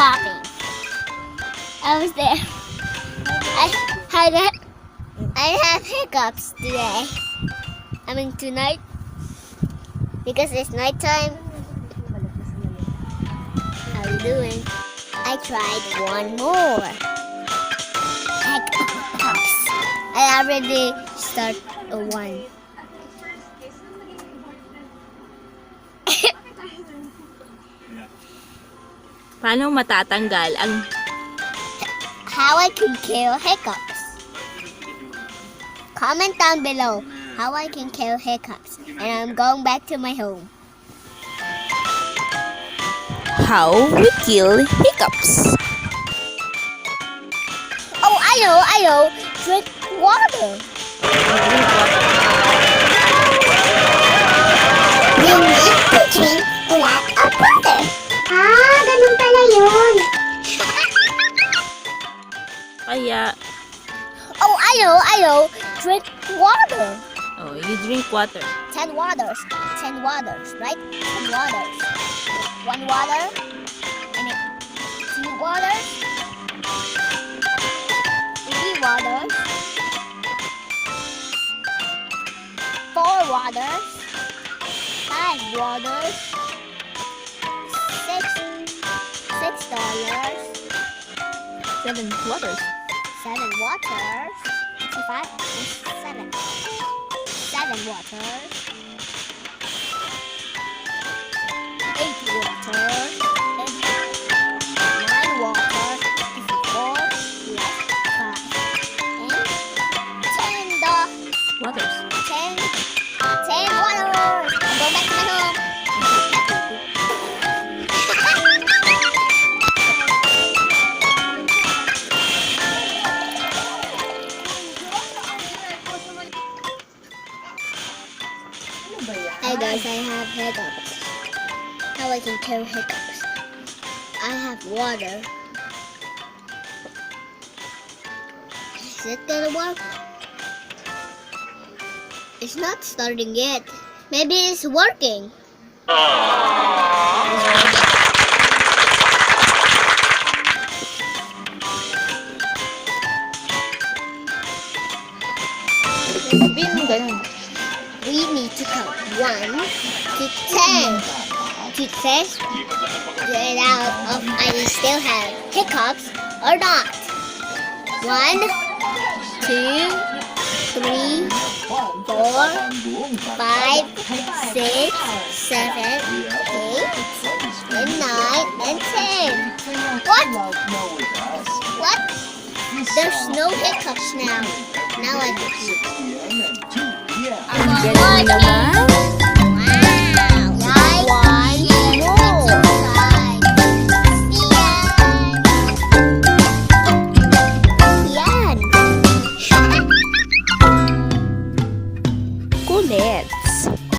talking. I was there. I have hiccups today. I mean tonight. Because it's nighttime. How you doing? I tried one more. Hiccups. I already start a one. Paano matatanggal ang How I can kill hiccups. Comment down below how I can kill hiccups. And I'm going back to my home. how we kill hiccups? Oh, I know. Drink water. You need to drink a lot of water. Ah, ganun pala yun. Kaya, Oh, I know. Drink water. oh, you drink water. 10 waters. 10 waters, right? 10 waters. 1 water. And it, 2 waters. 3 waters. 4 waters. 5 waters. $6. 7 waters. 7 waters. 5 is 7. 7 waters. 8 waters. And 9 waters. 4 plus 5. And 10 Waters. 10 waters. I'm going back to my home. Hey guys, I have hiccups. How I can kill hiccups. I have water. Is it gonna work? It's not starting yet. Maybe it's working. Sabihin mo ganun. We need to count 1 to 10 to test it out if I still have hiccups or not. 1, 2, 3, 4, 5, 6, 7, 8, and 9, and 10. What? What? There's no hiccups now. Now I can see.